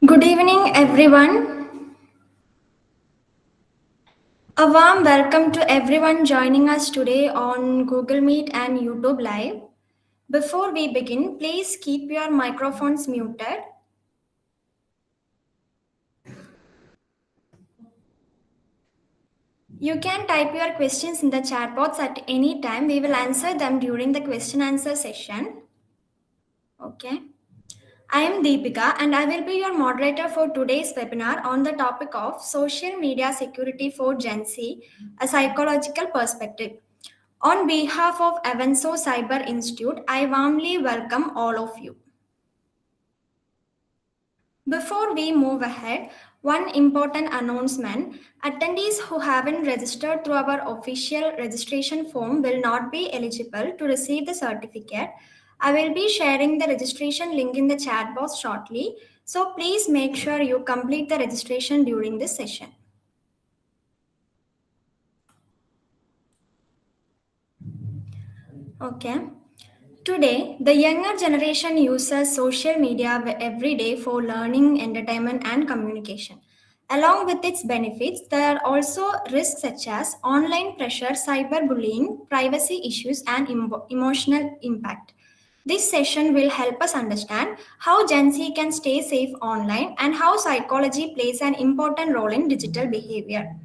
Good evening, everyone. A warm welcome to everyone joining us today on Google Meet and YouTube Live. Before we begin, please keep your microphones muted. You can type your questions in the chat box at any time. We will answer them during the question answer session. Okay. I am Deepika and I will be your moderator for today's webinar on the topic of social media security for Gen Z, a psychological perspective. On behalf of Avanzo Cyber Institute, I warmly welcome all of you. Before we move ahead, one important announcement. Attendees who haven't registered through our official registration form will not be eligible to receive the certificate. I will be sharing the registration link in the chat box shortly, so please make sure you complete the registration during this session. Okay. Today, the younger generation uses social media every day for learning, entertainment, and communication. Along with its benefits, there are also risks such as online pressure, cyberbullying, privacy issues, and emotional impact. This session will help us understand how Gen Z can stay safe online and how psychology plays an important role in digital behavior.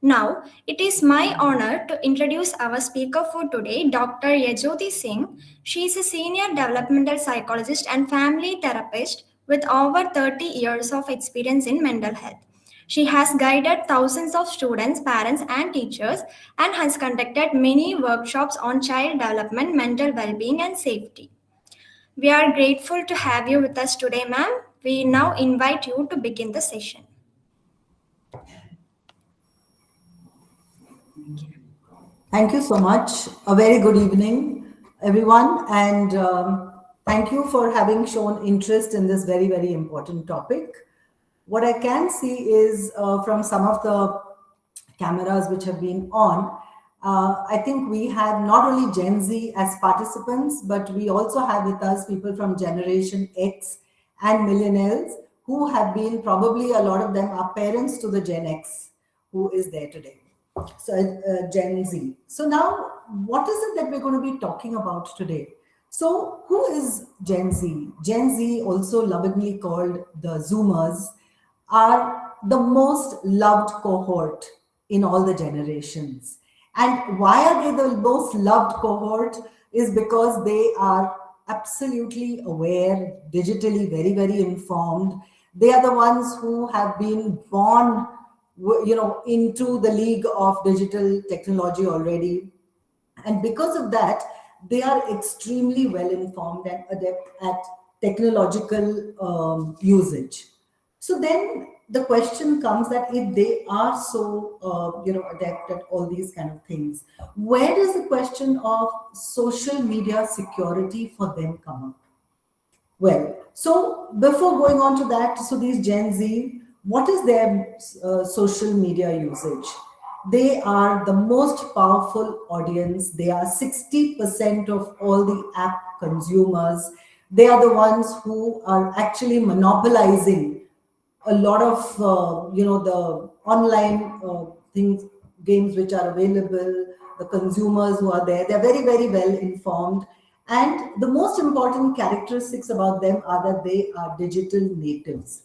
Now, it is my honor to introduce our speaker for today, Dr. YAJYOTI Singh. She is a senior developmental psychologist and family therapist with over 30 years of experience in mental health. She has guided thousands of students, parents, and teachers and has conducted many workshops on child development, mental well being, and safety. We are grateful to have you with us today, ma'am. We now invite you to begin the session. Thank you so much. A very good evening, everyone. And thank you for having shown interest in this very, very important topic. What I can see is from some of the cameras which have been on, I think we have not only Gen Z as participants, but we also have with us people from Generation X and millennials who have been, probably a lot of them are parents to the Gen X who is there today. So Gen Z. So now, what is it that we're going to be talking about today? So who is Gen Z? Gen Z, also lovingly called the Zoomers, are the most loved cohort in all the generations. And why are they the most loved cohort? Is because they are absolutely aware, digitally very, very informed. They are the ones who have been born into the league of digital technology already, and because of that they are extremely well informed and adept at technological usage. So then the question comes that if they are so adept at all these kind of things, where does the question of social media security for them come up? Well, so before going on to that, so these Gen Z, what is their social media usage? They are the most powerful audience. They are 60% of all the app consumers. They are the ones who are actually monopolizing a lot of the online things, games which are available. The consumers who are there, they're very, very well informed. And the most important characteristics about them are that they are digital natives.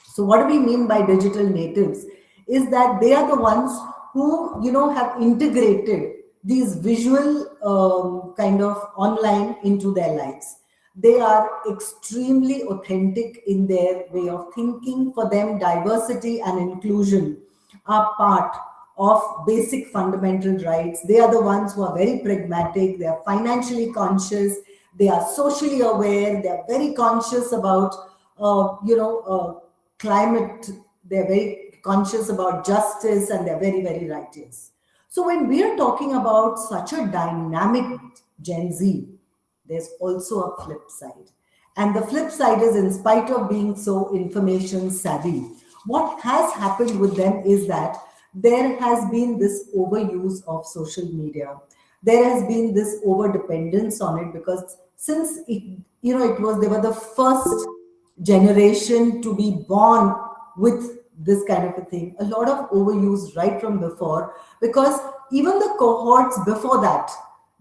So what do we mean by digital natives? Is that they are the ones who have integrated these visual kind of online into their lives. They are extremely authentic in their way of thinking. For them, diversity and inclusion are part of basic fundamental rights. They are the ones who are very pragmatic. They are financially conscious. They are socially aware. They are very conscious about climate. They're very conscious about justice, and they're very, very righteous. So when we are talking about such a dynamic Gen Z, there's also a flip side. And the flip side is, in spite of being so information savvy, what has happened with them is that there has been this overuse of social media. There has been this over dependence on it, because since they were the first generation to be born with this kind of a thing. A lot of overuse right from before, because even the cohorts before that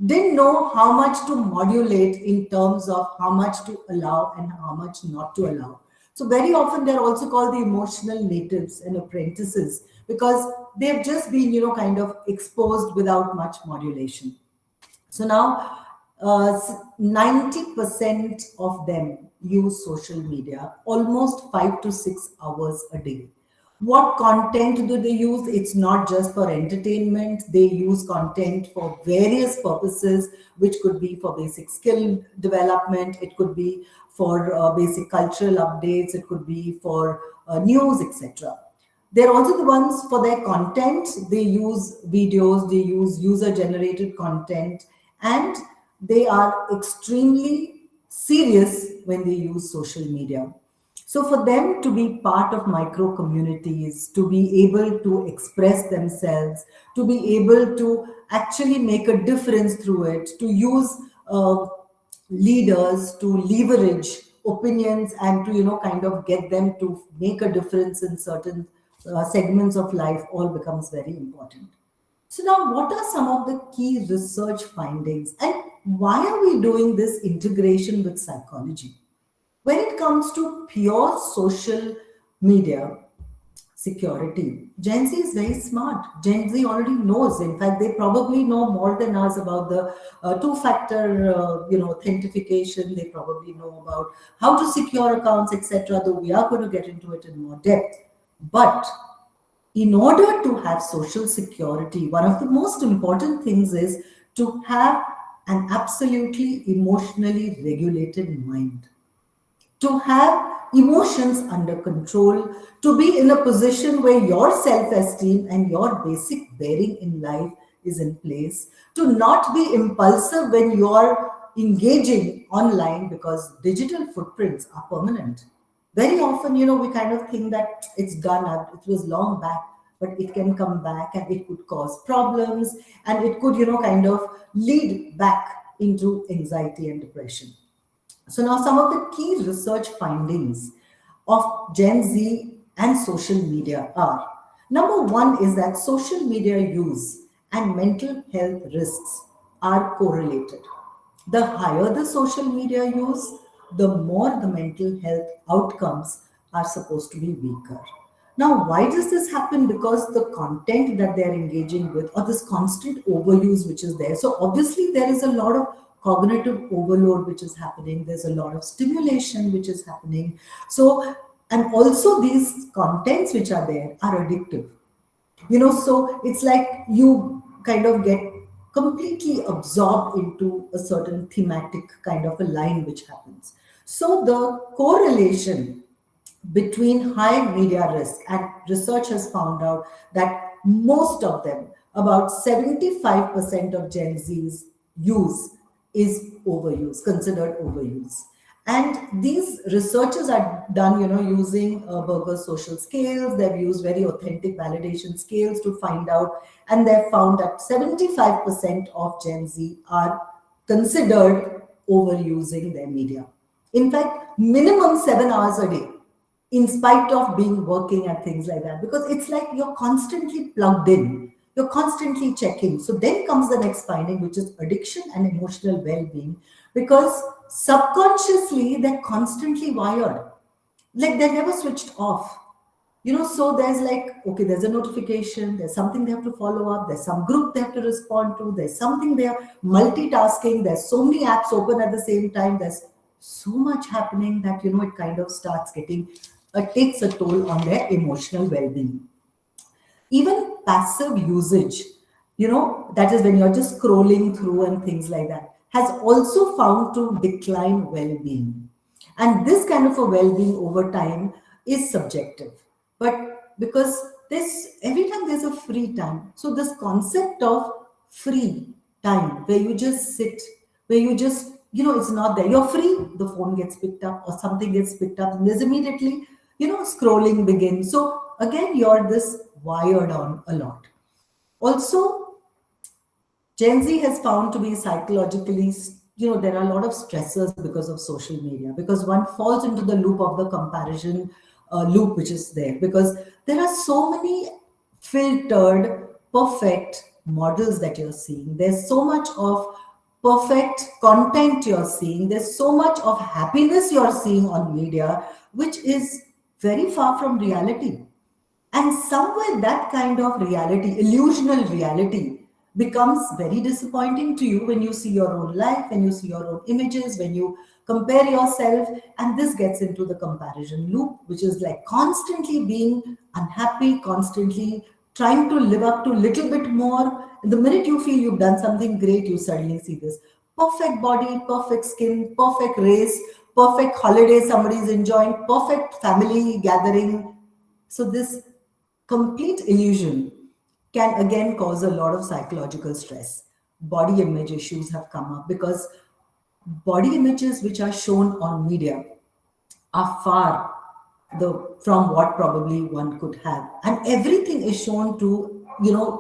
didn't know how much to modulate in terms of how much to allow and how much not to allow. So very often they're also called the emotional natives and apprentices, because they've just been, kind of exposed without much modulation. So now, 90% of them use social media almost 5 to 6 hours a day. What content do they use? It's not just for entertainment. They use content for various purposes, which could be for basic skill development, it could be for basic cultural updates, it could be for news, etc. They're also the ones for their content. They use videos, they use user generated content, and they are extremely serious when they use social media. So, for them to be part of micro communities, to be able to express themselves, to be able to actually make a difference through it, to use leaders to leverage opinions and to kind of get them to make a difference in certain segments of life, all becomes very important. So now, what are some of the key research findings, and why are we doing this integration with psychology? When it comes to pure social media security, Gen Z is very smart. Gen Z already knows. In fact, they probably know more than us about the two-factor, authentication. They probably know about how to secure accounts, etc. Though we are going to get into it in more depth. But in order to have social security, one of the most important things is to have an absolutely emotionally regulated mind, to have emotions under control, to be in a position where your self esteem and your basic bearing in life is in place, to not be impulsive when you're engaging online, because digital footprints are permanent. Very often, we kind of think that it's done, it was long back, but it can come back and it could cause problems, and it could, kind of lead back into anxiety and depression. So now some of the key research findings of Gen Z and social media are: number one is that social media use and mental health risks are correlated. The higher the social media use, the more the mental health outcomes are supposed to be weaker. Now, why does this happen? Because the content that they're engaging with, or this constant overuse which is there. So, obviously, there is a lot of cognitive overload which is happening, there's a lot of stimulation which is happening. So, and also these contents which are there are addictive. So it's like you kind of get completely absorbed into a certain thematic kind of a line which happens. So the correlation between high media risk, and research has found out that most of them, about 75% of Gen Z's use is overuse, considered overuse. And these researchers are done, using Berger's social scales. They've used very authentic validation scales to find out, and they've found that 75% of Gen Z are considered overusing their media. In fact, minimum 7 hours a day, in spite of being working and things like that, because it's like you're constantly plugged in, you're constantly checking. So then comes the next finding, which is addiction and emotional well-being, because subconsciously they're constantly wired, like they're never switched off. So there's like, okay, there's a notification, there's something they have to follow up, there's some group they have to respond to, there's something they are multitasking, there's so many apps open at the same time, there's so much happening that it kind of starts getting takes a toll on their emotional well-being. Even passive usage, that is when you're just scrolling through and things like that, has also found to decline well-being. And this kind of a well-being over time is subjective. But because this, every time there's a free time, so this concept of free time where you just sit, where you just, it's not there, you're free, the phone gets picked up or something gets picked up, and there's immediately, scrolling begins. So again, you're this wired on a lot. Also, Gen Z has found to be psychologically there are a lot of stressors because of social media, because one falls into the loop of the comparison loop which is there, because there are so many filtered perfect models that you're seeing. There's so much of perfect content you're seeing. There's so much of happiness you're seeing on media, which is very far from reality. And somewhere that kind of reality, illusional reality, becomes very disappointing to you when you see your own life, when you see your own images, when you compare yourself. And this gets into the comparison loop, which is like constantly being unhappy, constantly trying to live up to a little bit more. And the minute you feel you've done something great, you suddenly see this perfect body, perfect skin, perfect race, perfect holiday somebody's enjoying, perfect family gathering. So this complete illusion can again cause a lot of psychological stress. Body image issues have come up because body images which are shown on media are far from what probably one could have, and everything is shown to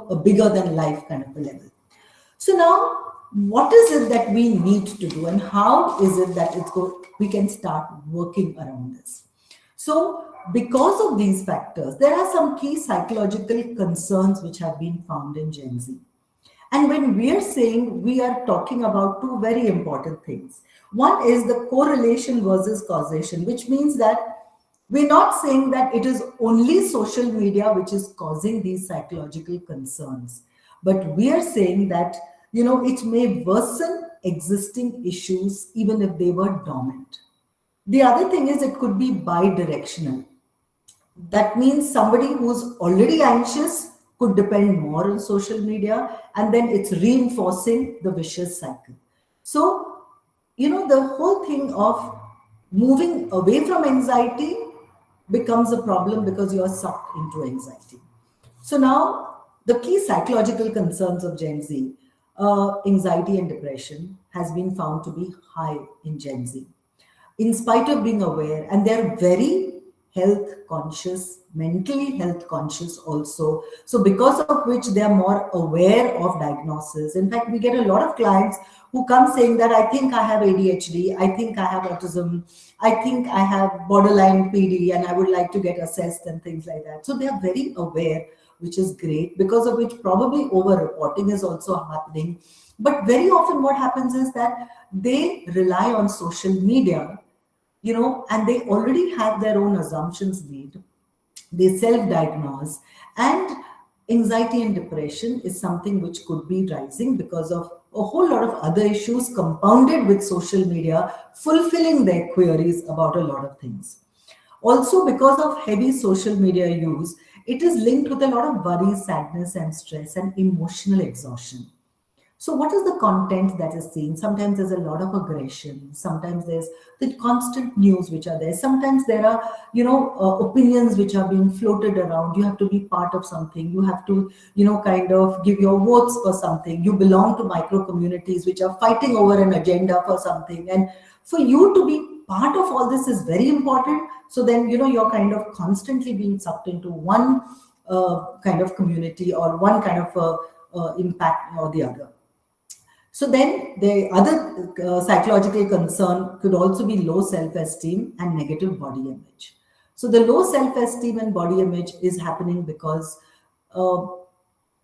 a bigger than life kind of a level. So now, what is it that we need to do, and how is it that we can start working around this? So, because of these factors, there are some key psychological concerns which have been found in Gen Z. And when we are saying, we are talking about two very important things. One is the correlation versus causation, which means that we're not saying that it is only social media which is causing these psychological concerns, but we are saying that it may worsen existing issues even if they were dormant. The other thing is it could be bi-directional. That means somebody who's already anxious could depend more on social media, and then it's reinforcing the vicious cycle. So, the whole thing of moving away from anxiety becomes a problem because you're sucked into anxiety. So now, the key psychological concerns of Gen Z, anxiety and depression, has been found to be high in Gen Z, in spite of being aware, and they're very health conscious, mentally health conscious also. So because of which they are more aware of diagnosis. In fact, we get a lot of clients who come saying that I think I have ADHD, I think I have autism, I think I have borderline PD, and I would like to get assessed and things like that. So they are very aware, which is great, because of which probably over reporting is also happening. But very often what happens is that they rely on social media, and they already have their own assumptions made. They self-diagnose, and anxiety and depression is something which could be rising because of a whole lot of other issues compounded with social media fulfilling their queries about a lot of things. Also, because of heavy social media use, it is linked with a lot of worry, sadness, and stress and emotional exhaustion. So, what is the content that is seen? Sometimes there's a lot of aggression. Sometimes there's the constant news which are there. Sometimes there are, opinions which are being floated around. You have to be part of something. You have to, kind of give your votes for something. You belong to micro communities which are fighting over an agenda for something. And for you to be part of all this is very important. So then, you're kind of constantly being sucked into one kind of community or one kind of impact or the other. So then the other psychological concern could also be low self-esteem and negative body image. So the low self-esteem and body image is happening because,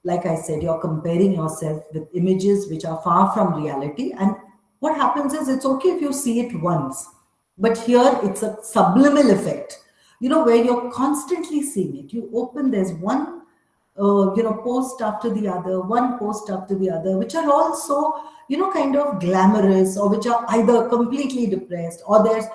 like I said, you're comparing yourself with images which are far from reality. And what happens is it's okay if you see it once, but here it's a subliminal effect, where you're constantly seeing it. You open, there's one post after the other, one post after the other, which are also, kind of glamorous, or which are either completely depressed, or there's,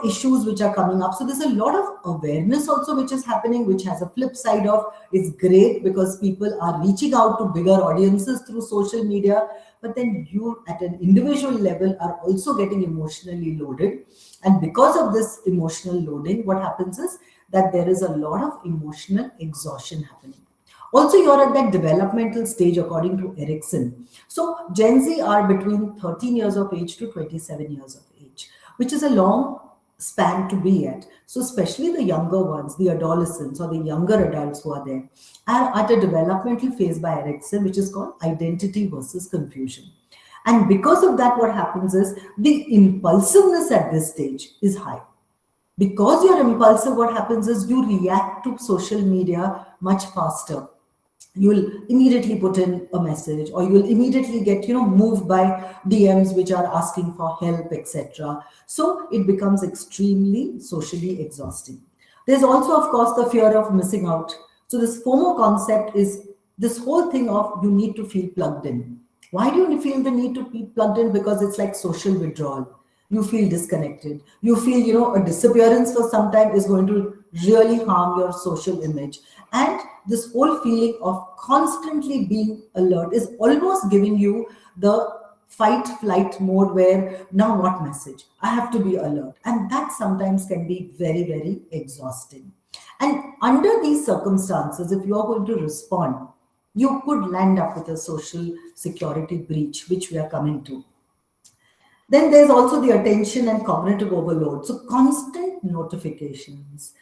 issues which are coming up. So there's a lot of awareness also which is happening, which has a flip side of is great because people are reaching out to bigger audiences through social media. But then you at an individual level are also getting emotionally loaded. And because of this emotional loading, what happens is that there is a lot of emotional exhaustion happening. Also, you're at that developmental stage according to Erickson. So Gen Z are between 13 years of age to 27 years of age, which is a long span to be at. So especially the younger ones, the adolescents or the younger adults who are there, are at a developmental phase by Erickson, which is called identity versus confusion. And because of that, what happens is the impulsiveness at this stage is high. Because you're impulsive, what happens is you react to social media much faster. You'll immediately put in a message, or you'll immediately get moved by DMs which are asking for help, etc. So it becomes extremely socially exhausting. There's also, of course, the fear of missing out. So this FOMO concept is this whole thing of you need to feel plugged in. Why do you feel the need to be plugged in? Because it's like social withdrawal. You feel disconnected. You feel, a disappearance for some time is going to really harm your social image. And this whole feeling of constantly being alert is almost giving you the fight flight mode, where now what message? I have to be alert. And that sometimes can be very, very exhausting. And under these circumstances, if you are going to respond, you could land up with a social security breach, which we are coming to. Then there's also the attention and cognitive overload. So constant notifications,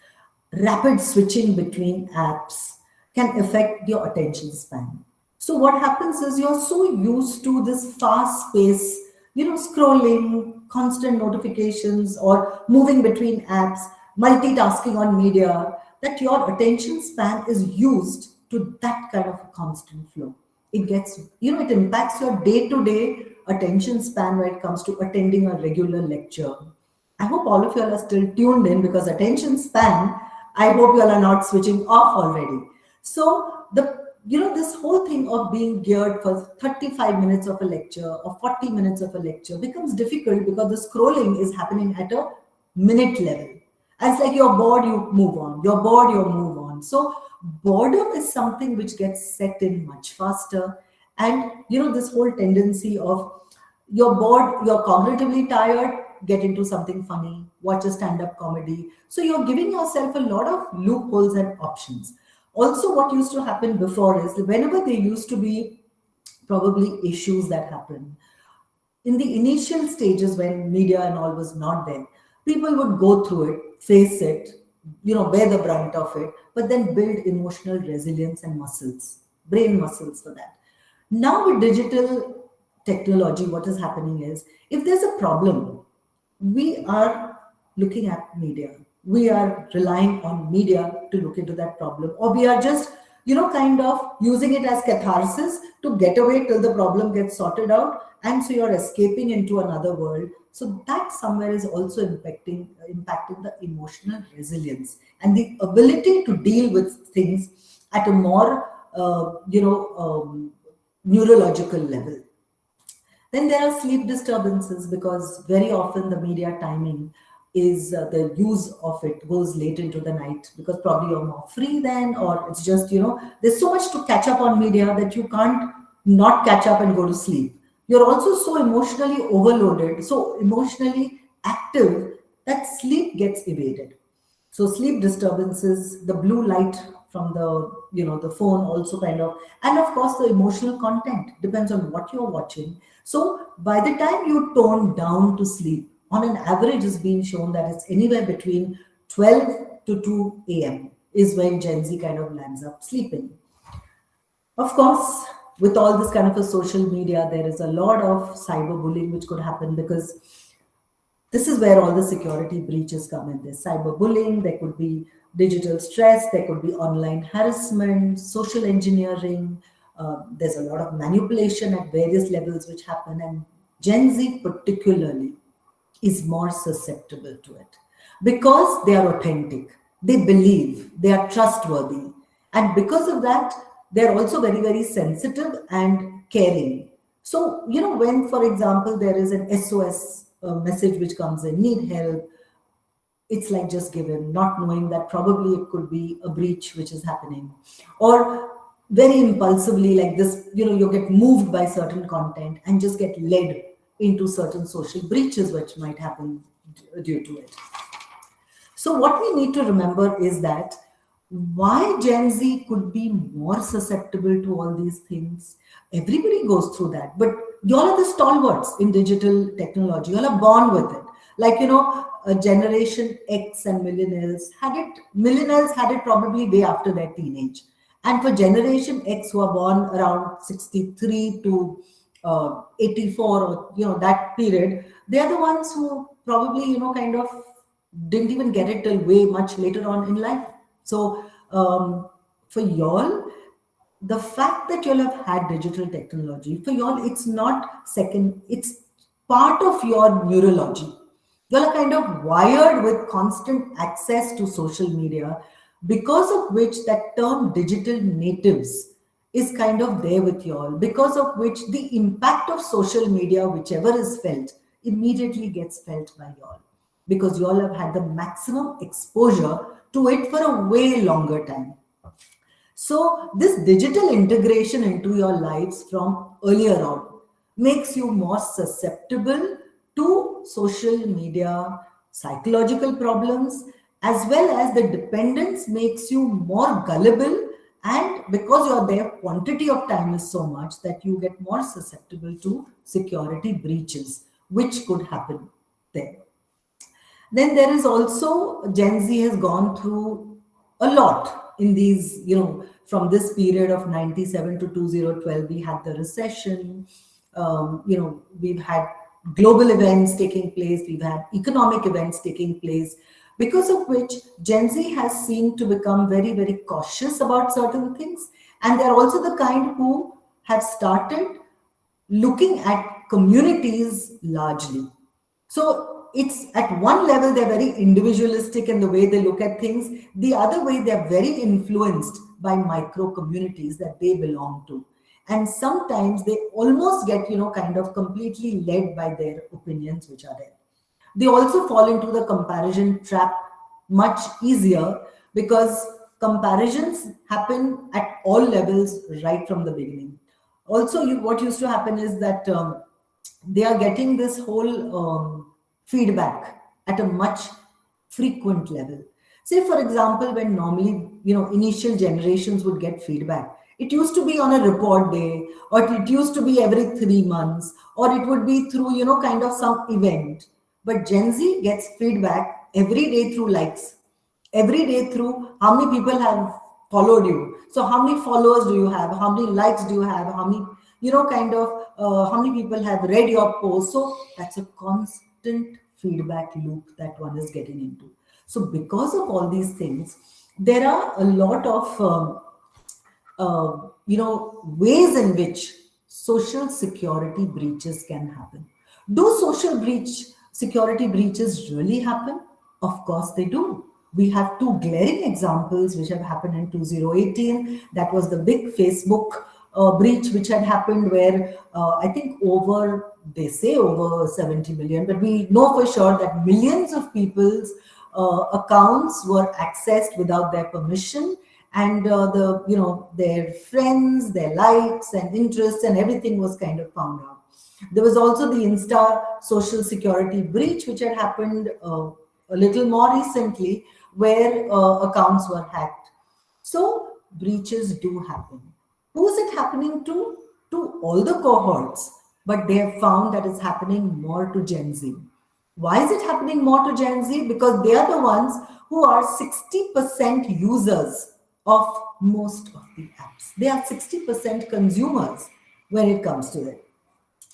rapid switching between apps can affect your attention span. So what happens is you're so used to this fast pace, scrolling, constant notifications, or moving between apps, multitasking on media, that your attention span is used to that kind of a constant flow. It gets, it impacts your day-to-day attention span when it comes to attending a regular lecture. I hope all of you all are still tuned in, because attention span, I hope you all are not switching off already. So this whole thing of being geared for 35 minutes of a lecture or 40 minutes of a lecture becomes difficult, because the scrolling is happening at a minute level. And it's like you're bored, you move on. You're bored, you move on. So boredom is something which gets set in much faster. And this whole tendency of you're bored, you're cognitively tired, get into something funny, watch a stand-up comedy. So you're giving yourself a lot of loopholes and options. Also, what used to happen before is whenever there used to be probably issues that happen, in the initial stages when media and all was not there, people would go through it, face it, bear the brunt of it, but then build emotional resilience and muscles, brain muscles for that. Now with digital technology, what is happening is, if there's a problem, we are looking at media. We are relying on media to look into that problem, or we are just, kind of using it as catharsis to get away till the problem gets sorted out. And so you're escaping into another world. So that somewhere is also impacting the emotional resilience and the ability to deal with things at a more, neurological level. Then there are sleep disturbances, because very often the media timing is the use of it goes late into the night, because probably you're more free then, or it's just, there's so much to catch up on media that you can't not catch up and go to sleep. You're also so emotionally overloaded, so emotionally active, that sleep gets evaded. So sleep disturbances, the blue light from the phone also kind of, and of course the emotional content depends on what you're watching. So by the time you tone down to sleep, on an average it's been shown that it's anywhere between 12 to 2 a.m. is when Gen Z kind of lands up sleeping. Of course, with all this kind of a social media, there is a lot of cyberbullying which could happen, because this is where all the security breaches come in. There's cyberbullying, there could be digital stress, there could be online harassment, social engineering. There's a lot of manipulation at various levels which happen, and Gen Z particularly is more susceptible to it, because they are authentic, they believe, they are trustworthy, and because of that, they're also very, very sensitive and caring. So, when, for example, there is an SOS message which comes in, need help, it's like just given, not knowing that probably it could be a breach which is happening. Or very impulsively, like this, you get moved by certain content and just get led into certain social breaches which might happen due to it. So what we need to remember is that why Gen Z could be more susceptible to all these things. Everybody goes through that, but y'all are the stalwarts in digital technology. Y'all are born with it. Like, a Generation X and millennials had it probably way after their teenage. And for Generation X, who are born around 63 to 84, or that period, they are the ones who probably kind of didn't even get it till way much later on in life. So for y'all, the fact that you'll have had digital technology, for y'all, it's not second, it's part of your neurology. You're kind of wired with constant access to social media, because of which that term digital natives is kind of there with y'all, because of which the impact of social media, whichever is felt, immediately gets felt by y'all, because y'all have had the maximum exposure to it for a way longer time. So, this digital integration into your lives from earlier on makes you more susceptible to social media psychological problems, as well as the dependence makes you more gullible. And because you're there, quantity of time is so much that you get more susceptible to security breaches, which could happen there. Then there is also, Gen Z has gone through a lot in these, from this period of 97 to 2012, we had the recession, we've had global events taking place, we've had economic events taking place, because of which Gen Z has seemed to become very, very cautious about certain things. And they're also the kind who have started looking at communities largely. So it's at one level, they're very individualistic in the way they look at things. The other way, they're very influenced by micro communities that they belong to. And sometimes they almost get, kind of completely led by their opinions, which are there. They also fall into the comparison trap much easier, because comparisons happen at all levels right from the beginning. Also, what used to happen is that they are getting this whole feedback at a much frequent level. Say, for example, when normally, initial generations would get feedback, it used to be on a report day, or it used to be every 3 months, or it would be through, kind of some event. But Gen Z gets feedback every day through likes, every day through how many people have followed you. So how many followers do you have? How many likes do you have? How many, how many people have read your post? So that's a constant feedback loop that one is getting into. So because of all these things, there are a lot of ways in which social security breaches can happen. Do social security breaches really happen? Of course they do. We have two glaring examples which have happened in 2018. That was the big Facebook breach which had happened, where I think they say over 70 million, but we know for sure that millions of people's accounts were accessed without their permission, and their friends, their likes and interests and everything was kind of found out. There was also the Insta social security breach, which had happened a little more recently, where accounts were hacked. So breaches do happen. Who is it happening to? To all the cohorts, but they have found that it's happening more to Gen Z. Why is it happening more to Gen Z? Because they are the ones who are 60% users of most of the apps. They are 60% consumers when it comes to it.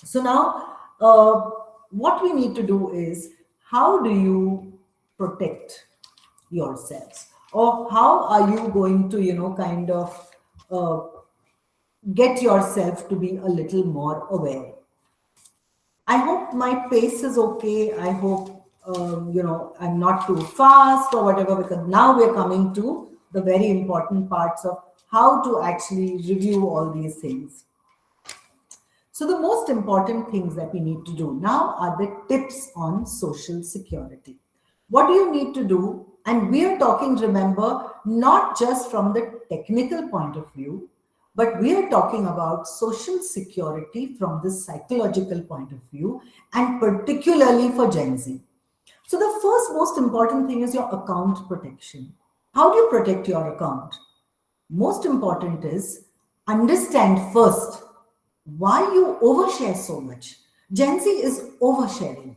So now, what we need to do is, how do you protect yourselves? Or how are you going to, kind of get yourself to be a little more aware? I hope my pace is okay. I hope, I'm not too fast or whatever, because now we're coming to the very important parts of how to actually review all these things. So the most important things that we need to do now are the tips on social security. What do you need to do? And we are talking, remember, not just from the technical point of view, but we are talking about social security from the psychological point of view, and particularly for Gen Z. So the first most important thing is your account protection. How do you protect your account? Most important is, understand first why you overshare so much. Gen Z is oversharing,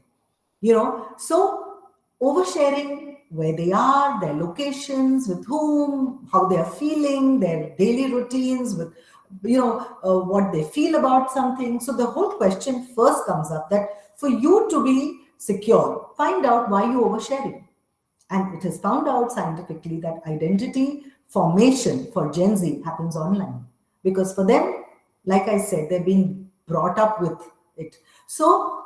so oversharing where they are, their locations, with whom, how they are feeling, their daily routines, with what they feel about something. So the whole question first comes up that for you to be secure, find out why you oversharing. And it is found out scientifically that identity formation for Gen Z happens online because for them, like I said, they're being brought up with it. So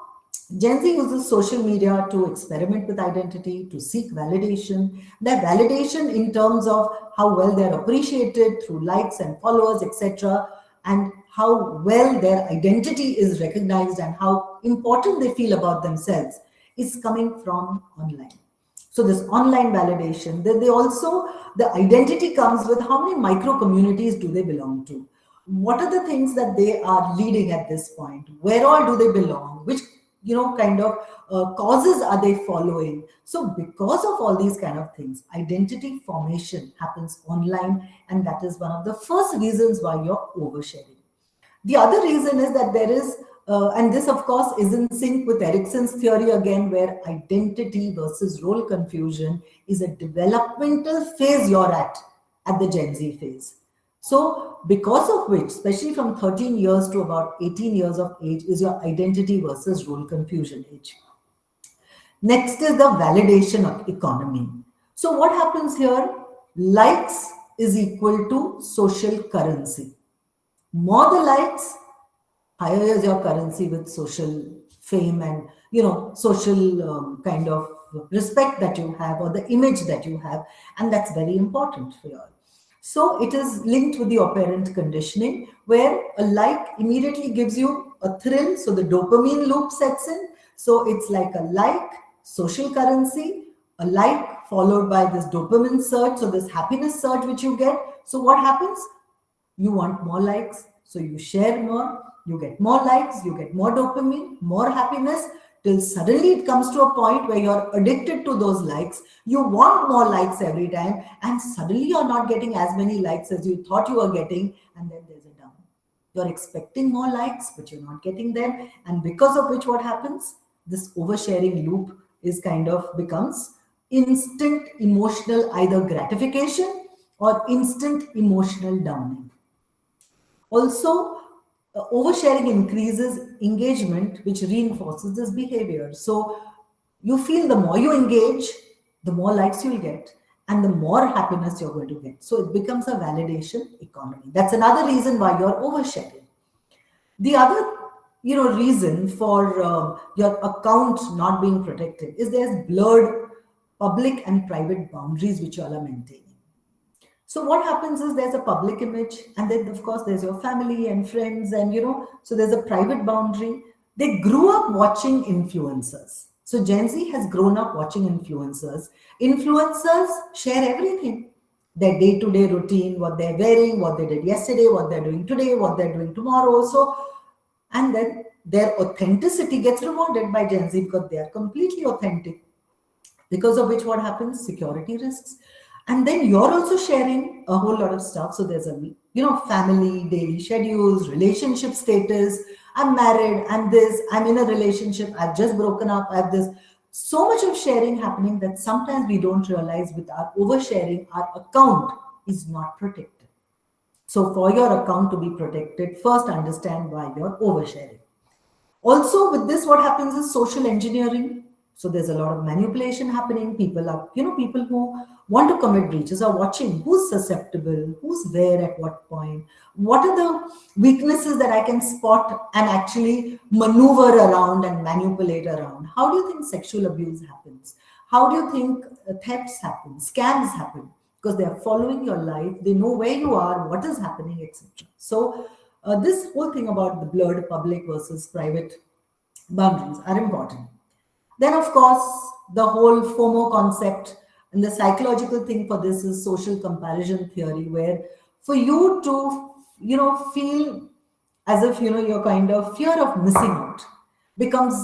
Gen Z uses social media to experiment with identity, to seek validation. Their validation in terms of how well they're appreciated through likes and followers, etc., and how well their identity is recognized and how important they feel about themselves is coming from online. So this online validation, then they also, the identity comes with how many micro communities do they belong to? What are the things that they are leading at this point? Where all do they belong? Which, kind of causes are they following? So because of all these kind of things, identity formation happens online, and that is one of the first reasons why you're oversharing. The other reason is that there is, and this of course is in sync with Erickson's theory again, where identity versus role confusion is a developmental phase you're at the Gen Z phase. So because of which, especially from 13 years to about 18 years of age, is your identity versus role confusion age. Next is the validation economy. So what happens here? Likes is equal to social currency. More the likes, higher is your currency with social fame and social kind of respect that you have or the image that you have, and that's very important for you. So it is linked with the operant conditioning, where a like immediately gives you a thrill, so the dopamine loop sets in. So it's like a like, social currency, a like followed by this dopamine surge, so this happiness surge which you get. So what happens? You want more likes, so you share more, you get more likes, you get more dopamine, more happiness, till suddenly it comes to a point where you're addicted to those likes. You want more likes every time, and suddenly you're not getting as many likes as you thought you were getting, and then there's a down. You're expecting more likes, but you're not getting them, and because of which what happens? This oversharing loop is kind of becomes instant emotional either gratification or instant emotional downing. Also, oversharing increases engagement, which reinforces this behavior. So you feel the more you engage, the more likes you'll get, and the more happiness you're going to get. So it becomes a validation economy. That's another reason why you're oversharing. The other, reason for your account not being protected is there's blurred public and private boundaries which you all are maintaining. So what happens is there's a public image, and then of course there's your family and friends, and so there's a private boundary. They grew up watching influencers. So Gen Z has grown up watching influencers. Influencers share everything. Their day-to-day routine, what they're wearing, what they did yesterday, what they're doing today, what they're doing tomorrow. So, and then their authenticity gets rewarded by Gen Z because they are completely authentic. Because of which what happens? Security risks. And then you're also sharing a whole lot of stuff. So there's a, family, daily schedules, relationship status. I'm married, I'm this, I'm in a relationship, I've just broken up, I have this. So much of sharing happening that sometimes we don't realize with our oversharing, our account is not protected. So for your account to be protected, first understand why you're oversharing. Also with this, what happens is social engineering. So there's a lot of manipulation happening. People are, people who want to commit breaches are watching who's susceptible, who's where at what point, what are the weaknesses that I can spot and actually maneuver around and manipulate around. How do you think sexual abuse happens? How do you think thefts happen, scams happen? Because they are following your life, they know where you are, what is happening, etc. So this whole thing about the blurred public versus private boundaries are important. Then, of course, the whole FOMO concept and the psychological thing for this is social comparison theory, where for you to, feel as if, your kind of fear of missing out becomes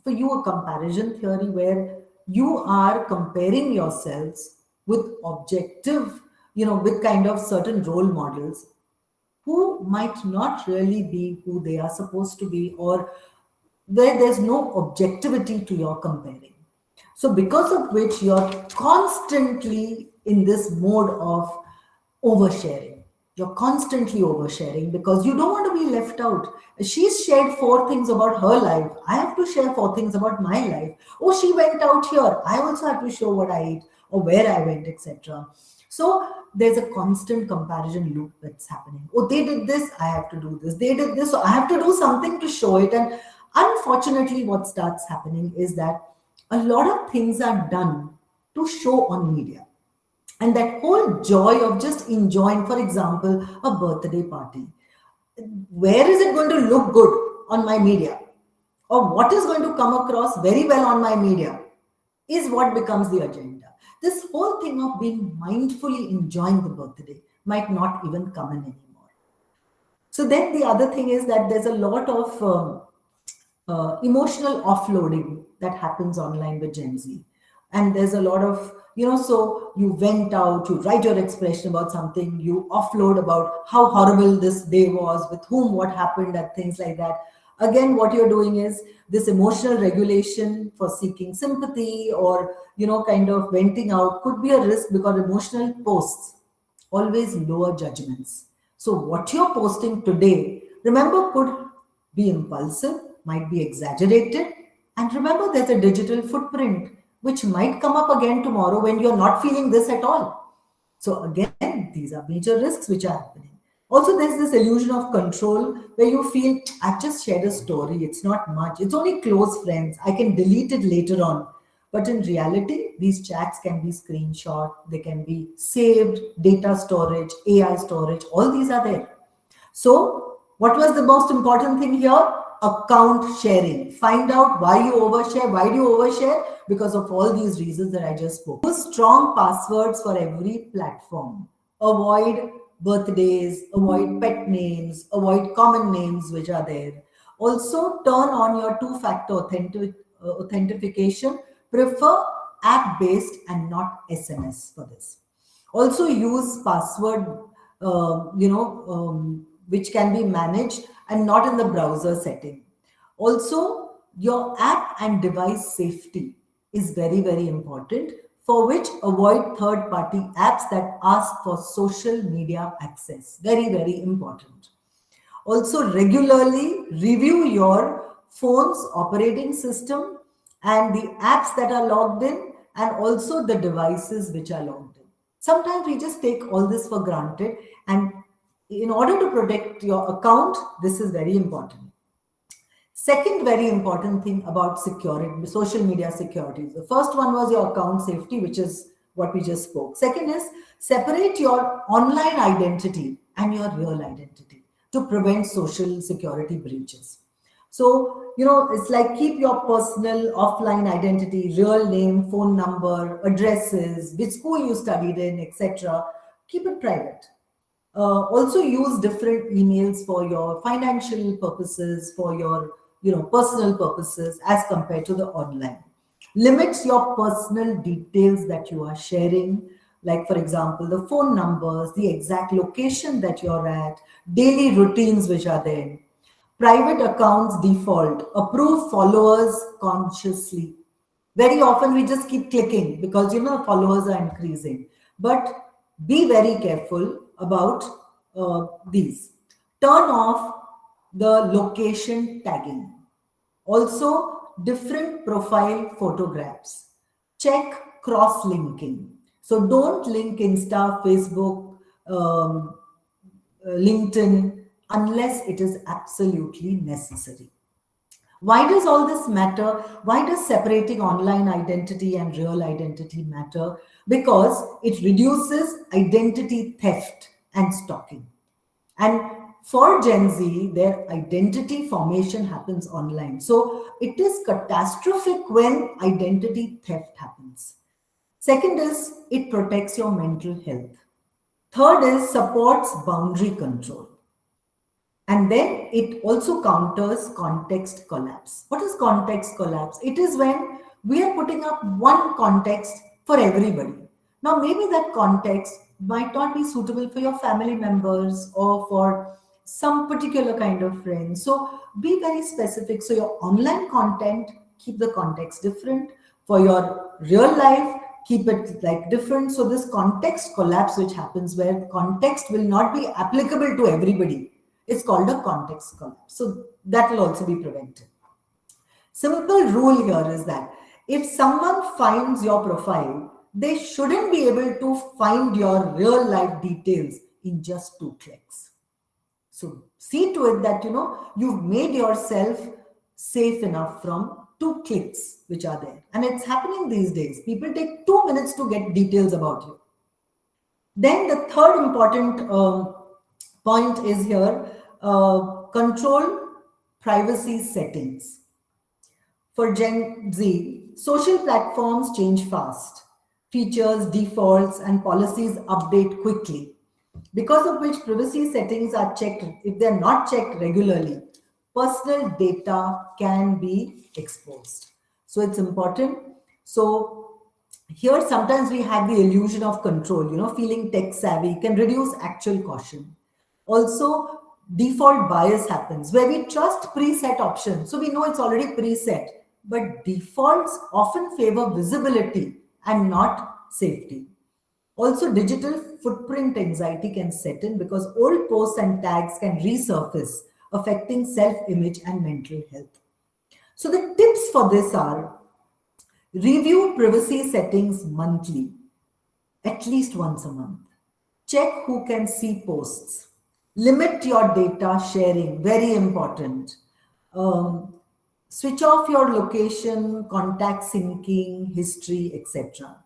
for you a comparison theory where you are comparing yourselves with objective, with kind of certain role models who might not really be who they are supposed to be, or where there's no objectivity to your comparing. So because of which you're constantly in this mode of oversharing. You're constantly oversharing because you don't want to be left out. She's shared 4 things about her life. I have to share 4 things about my life. Oh, she went out here. I also have to show what I ate or where I went, etc. So there's a constant comparison loop that's happening. Oh, they did this. I have to do this. They did this. So I have to do something to show it. And unfortunately, what starts happening is that a lot of things are done to show on media, and that whole joy of just enjoying, for example, a birthday party, where is it going to look good on my media, or what is going to come across very well on my media, is what becomes the agenda. This whole thing of being mindfully enjoying the birthday might not even come in anymore. So then the other thing is that there's a lot of emotional offloading that happens online with Gen Z. And there's a lot of, so you went out, you write your expression about something, you offload about how horrible this day was, with whom, what happened, and things like that. Again, what you're doing is this emotional regulation for seeking sympathy, or, kind of venting out, could be a risk, because emotional posts always lower judgments. So what you're posting today, remember, could be impulsive, might be exaggerated, and remember, there's a digital footprint which might come up again tomorrow when you're not feeling this at all. So again, these are major risks which are happening. Also, there's this illusion of control where you feel, I've just shared a story, it's not much, it's only close friends, I can delete it later on. But in reality, these chats can be screenshot, they can be saved, data storage, AI storage, all these are there. So, what was the most important thing here? Account sharing. Find out why you overshare. Why do you overshare? Because of all these reasons that I just spoke. Use strong passwords for every platform. Avoid birthdays, avoid pet names, avoid common names which are there. Also, turn on your two-factor authentication. Prefer app-based and not SMS for this. Also, use password, which can be managed and not in the browser setting. Also, your app and device safety is very, very important, for which avoid third party apps that ask for social media access. Very, very important. Also, regularly review your phone's operating system and the apps that are logged in, and also the devices which are logged in. Sometimes we just take all this for granted, and in order to protect your account, this is very important. Second very important thing about security, social media security. The first one was your account safety, which is what we just spoke. Second is separate your online identity and your real identity to prevent social security breaches. So, it's like keep your personal offline identity, real name, phone number, addresses, which school you studied in, etc. Keep it private. Also use different emails for your financial purposes, for your personal purposes, as compared to the online. Limit your personal details that you are sharing, like for example the phone numbers, the exact location that you're at, daily routines which are there. Private accounts default. Approve followers consciously. Very often we just keep clicking because followers are increasing. But be very careful about these. Turn off the location tagging. Also, different profile photographs. Check cross linking. So don't link Insta, Facebook, LinkedIn, unless it is absolutely necessary. Why does all this matter? Why does separating online identity and real identity matter? Because it reduces identity theft and stalking. And for Gen Z, their identity formation happens online. So it is catastrophic when identity theft happens. Second is it protects your mental health. Third is supports boundary control. And then it also counters context collapse. What is context collapse? It is when we are putting up one context for everybody. Now, maybe that context might not be suitable for your family members or for some particular kind of friends. So be very specific. So your online content, keep the context different. For your real life, keep it like different. So this context collapse, which happens where context will not be applicable to everybody, it's called a context collapse. So that will also be prevented. Simple rule here is that if someone finds your profile, they shouldn't be able to find your real life details in just 2 clicks. So see to it that you've made yourself safe enough from 2 clicks which are there. And it's happening these days. People take 2 minutes to get details about you. Then the third important point is here, control privacy settings. For Gen Z, social platforms change fast. Features, defaults, and policies update quickly, because of which privacy settings are checked. If they're not checked regularly, personal data can be exposed. So it's important. So here sometimes we have the illusion of control, feeling tech savvy can reduce actual caution. Also, default bias happens where we trust preset options. So we know it's already preset, but defaults often favor visibility and not safety. Also, digital footprint anxiety can set in because old posts and tags can resurface, affecting self-image and mental health. So the tips for this are: review privacy settings monthly, at least once a month. Check who can see posts. Limit your data sharing, very important. Um, Switch off your location, contact syncing, history, etc.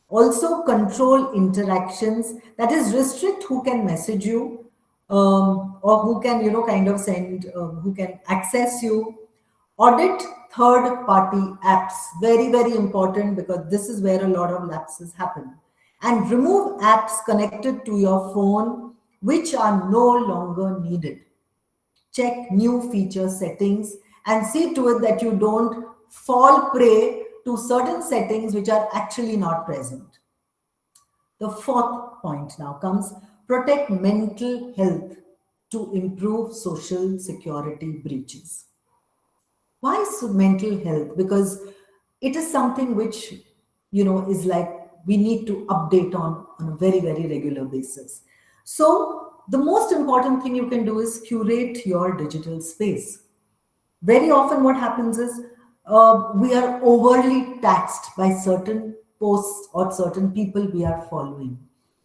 Also, control interactions, that is, restrict who can message you, or who can, kind of send, who can access you. Audit third party apps, very, very important, because this is where a lot of lapses happen. And remove apps connected to your phone which are no longer needed. Check new feature settings and see to it that you don't fall prey to certain settings which are actually not present. The fourth point now comes: protect mental health to improve social security breaches. Why so mental health? Because it is something which, is like we need to update on a very, very regular basis. So the most important thing you can do is curate your digital space. Very often what happens is we are overly taxed by certain posts or certain people we are following.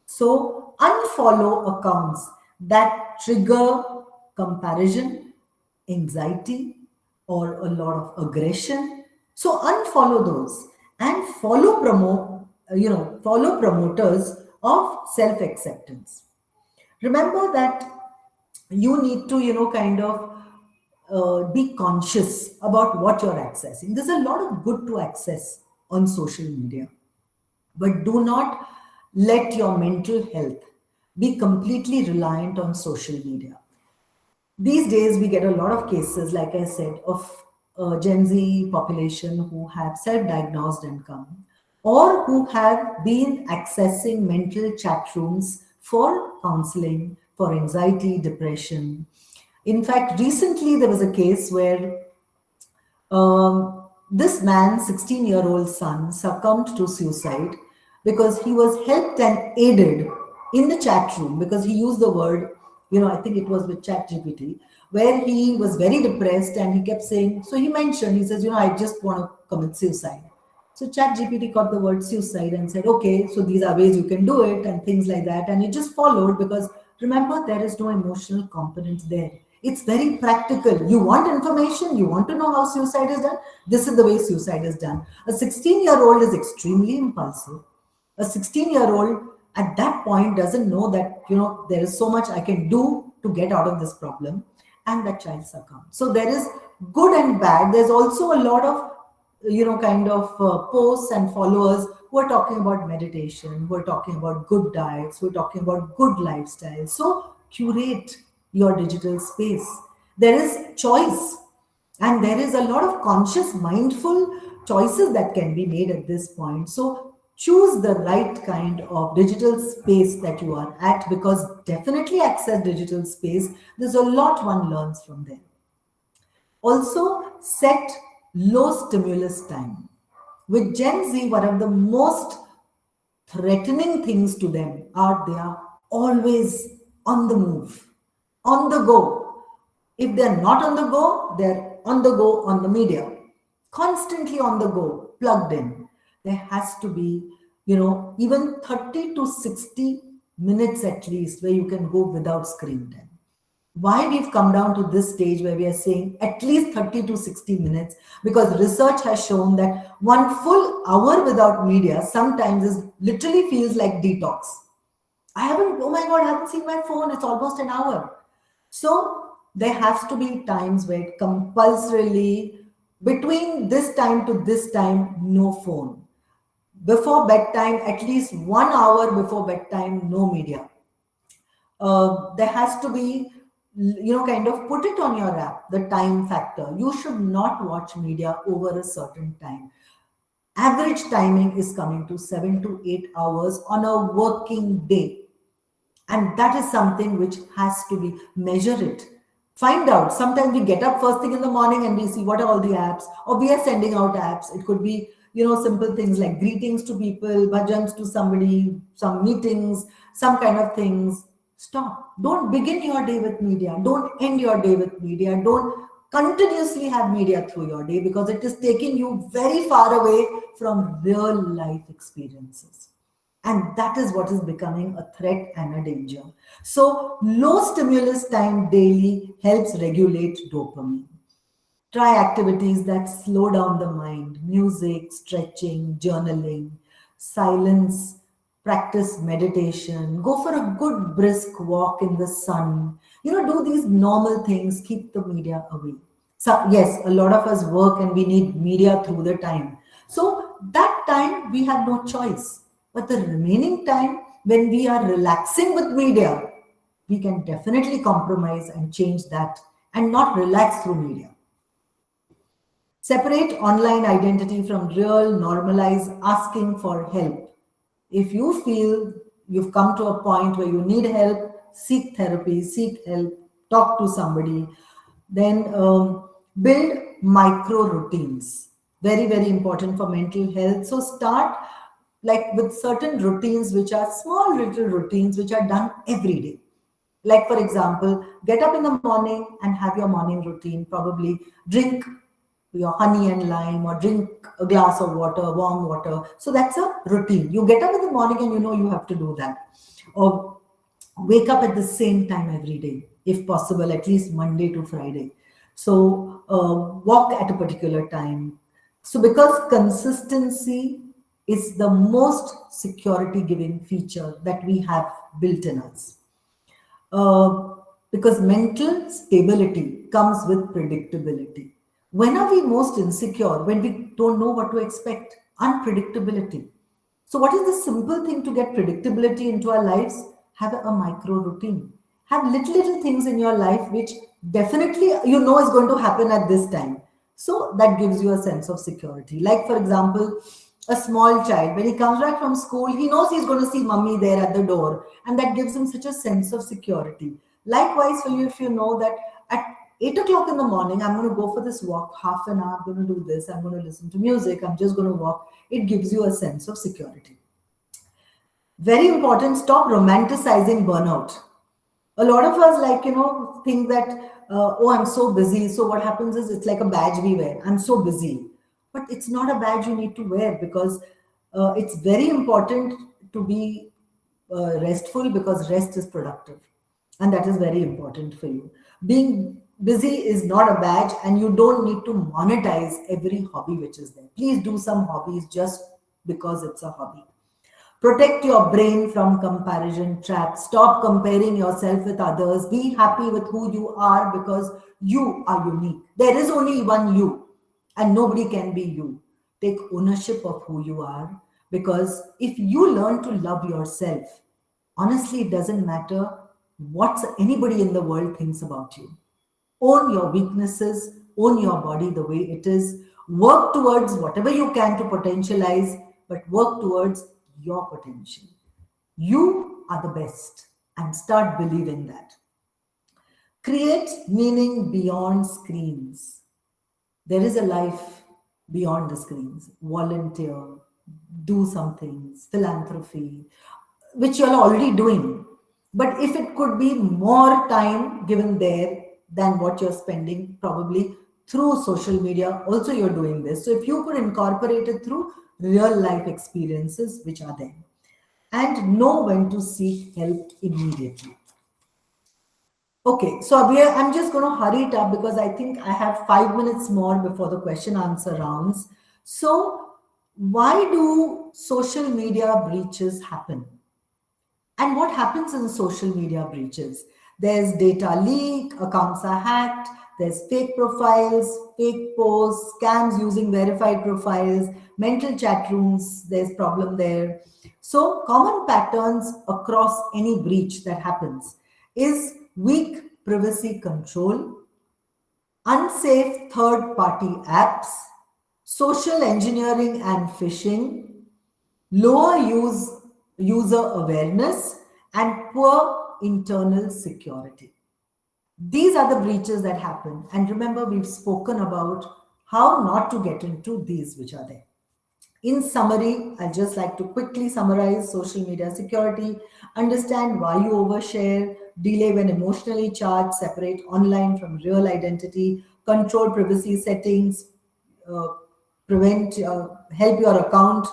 So unfollow accounts that trigger comparison, anxiety, or a lot of aggression. So unfollow those and follow promoters of self acceptance. Remember that you need to kind of be conscious about what you're accessing. There's a lot of good to access on social media, but do not let your mental health be completely reliant on social media. These days we get a lot of cases, like I said, of Gen Z population who have self-diagnosed and come, or who have been accessing mental chat rooms for counseling for anxiety, depression. In fact, recently there was a case where this man's 16-year-old son succumbed to suicide because he was helped and aided in the chat room, because he used the word, I think it was with chat GPT, where he was very depressed and he kept saying, so he mentioned, he says, I just want to commit suicide. So chat GPT got the word suicide and said, okay, so these are ways you can do it and things like that. And it just followed, because remember, there is no emotional component there. It's very practical. You want information, you want to know how suicide is done. This is the way suicide is done. A 16-year-old is extremely impulsive. A 16-year-old at that point doesn't know that, there is so much I can do to get out of this problem, and that child succumbs. So there is good and bad. There's also a lot of, posts and followers who are talking about meditation, who are talking about good diets, who are talking about good lifestyles. So curate your digital space. There is choice, and there is a lot of conscious, mindful choices that can be made at this point. So choose the right kind of digital space that you are at, because definitely access digital space. There's a lot one learns from there. Also, set low stimulus time. With Gen Z, one of the most threatening things to them are they are always on the move, on the go. If they're not on the go, they're on the go on the media, constantly on the go, plugged in. There has to be, even 30 to 60 minutes at least where you can go without screen time. Why we've come down to this stage where we are saying at least 30 to 60 minutes, because research has shown that one full hour without media sometimes is literally feels like detox. I haven't, oh my God, I haven't seen my phone. It's almost an hour. So there has to be times where compulsorily between this time to this time, no phone. Before bedtime, at least 1 hour before bedtime, no media. There has to be, kind of put it on your app, the time factor. You should not watch media over a certain time. Average timing is coming to 7 to 8 hours on a working day. And that is something which has to be measure it. Find out. Sometimes we get up first thing in the morning and we see what are all the apps, or we are sending out apps. It could be, simple things like greetings to people, bhajans to somebody, some meetings, some kind of things. Stop. Don't begin your day with media. Don't end your day with media. Don't continuously have media through your day, because it is taking you very far away from real life experiences. And that is what is becoming a threat and a danger. So, low stimulus time daily helps regulate dopamine. Try activities that slow down the mind: music, stretching, journaling, silence, practice meditation, go for a good brisk walk in the sun. Do these normal things, keep the media away. So, yes, a lot of us work and we need media through the time. So, that time we have no choice. But the remaining time, when we are relaxing with media, we can definitely compromise and change that and not relax through media. Separate online identity from real, normalize asking for help. If you feel you've come to a point where you need help, seek therapy, seek help, talk to somebody. Then build micro routines. Very, very important for mental health. So start like with certain routines, which are small little routines, which are done every day. Like, for example, get up in the morning and have your morning routine. Probably drink your honey and lime, or drink a glass of water, warm water. So that's a routine. You get up in the morning and you know you have to do that. Or wake up at the same time every day, if possible, at least Monday to Friday. So walk at a particular time. So because consistency is the most security giving feature that we have built in us. Uh, because mental stability comes with predictability. When are we most insecure? When we don't know what to expect. Unpredictability. So, what is the simple thing to get predictability into our lives? Have a micro routine. Have little things in your life which definitely you know is going to happen at this time. So that gives you a sense of security. Like, for example, a small child, when he comes back from school, he knows he's going to see mummy there at the door, and that gives him such a sense of security. Likewise, for you, if you know that at 8 o'clock in the morning, I'm going to go for this walk, half an hour, I'm going to do this, I'm going to listen to music, I'm just going to walk. It gives you a sense of security. Very important, stop romanticizing burnout. A lot of us, think that, oh, I'm so busy. So what happens is it's like a badge we wear. I'm so busy. But it's not a badge you need to wear, because it's very important to be restful, because rest is productive. And that is very important for you. Being busy is not a badge, and you don't need to monetize every hobby which is there. Please do some hobbies just because it's a hobby. Protect your brain from comparison traps. Stop comparing yourself with others. Be happy with who you are, because you are unique. There is only one you, and nobody can be you. Take ownership of who you are, because if you learn to love yourself, honestly, it doesn't matter what anybody in the world thinks about you. Own your weaknesses, own your body the way it is. Work towards whatever you can to potentialize, but work towards your potential. You are the best, and start believing that. Create meaning beyond screens. There is a life beyond the screens. Volunteer, do some things, philanthropy, which you're already doing. But if it could be more time given there than what you're spending, probably through social media, also you're doing this. So if you could incorporate it through real life experiences which are there, and know when to seek help immediately. Okay, so Abhay, I'm just going to hurry it up because I think I have 5 minutes more before the question answer rounds. So, why do social media breaches happen? And what happens in social media breaches? There's data leak, accounts are hacked, there's fake profiles, fake posts, scams using verified profiles, mental chat rooms, there's problem there. So common patterns across any breach that happens is weak privacy control, unsafe third party apps, social engineering and phishing, lower user awareness, and poor internal security. These are the breaches that happen. And remember, we've spoken about how not to get into these which are there. In summary, I'd just like to quickly summarize social media security, understand why you overshare, delay when emotionally charged, separate online from real identity, control privacy settings, uh, help your account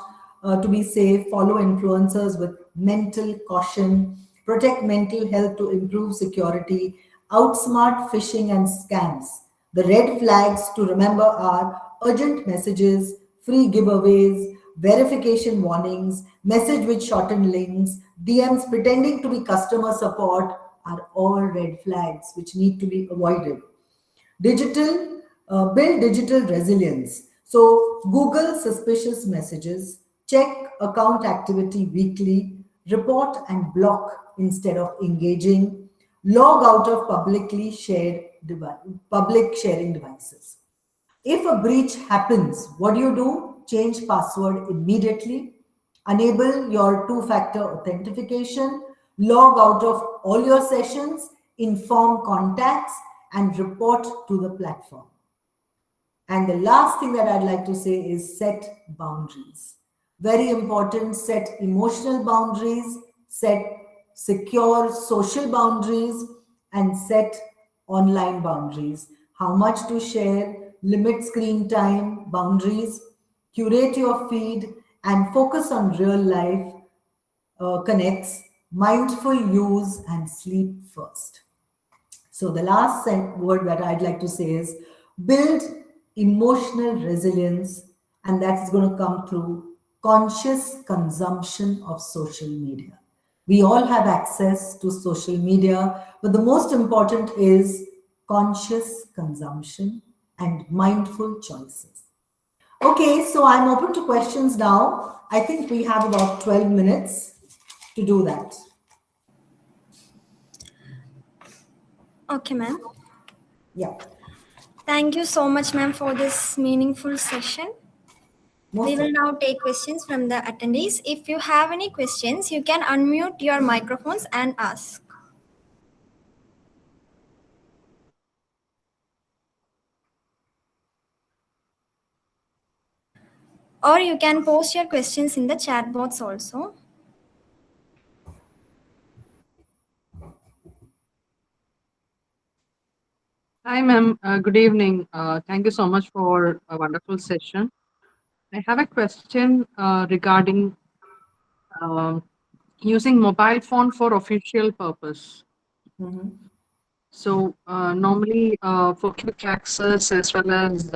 to be safe, follow influencers with mental caution, protect mental health to improve security, outsmart phishing and scams. The red flags to remember are urgent messages, free giveaways, verification warnings, message with shortened links, DMs pretending to be customer support are all red flags which need to be avoided. Digital, build digital resilience. So Google suspicious messages, check account activity weekly, report and block instead of engaging, log out of public sharing devices. If a breach happens, what do you do? Change password immediately, enable your two-factor authentication, log out of all your sessions, inform contacts, and report to the platform. And the last thing that I'd like to say is set boundaries. Very important, set emotional boundaries, set secure social boundaries, and set online boundaries. How much to share, limit screen time, boundaries, curate your feed, and focus on real life connects, mindful use, and sleep first. So, the last word that I'd like to say is build emotional resilience, and that's going to come through conscious consumption of social media. We all have access to social media, but the most important is conscious consumption and mindful choices. Okay, so I'm open to questions now. I think we have about 12 minutes to do that. Okay, ma'am. Yeah, Thank you so much, ma'am, for this meaningful session. We most will of now take questions from the attendees. If you have any questions, you can unmute your microphones and ask. Or you can post your questions in the chat box also. Hi, ma'am. Good evening. Thank you so much for a wonderful session. I have a question regarding um, using mobile phone for official purpose. So normally for quick access as well as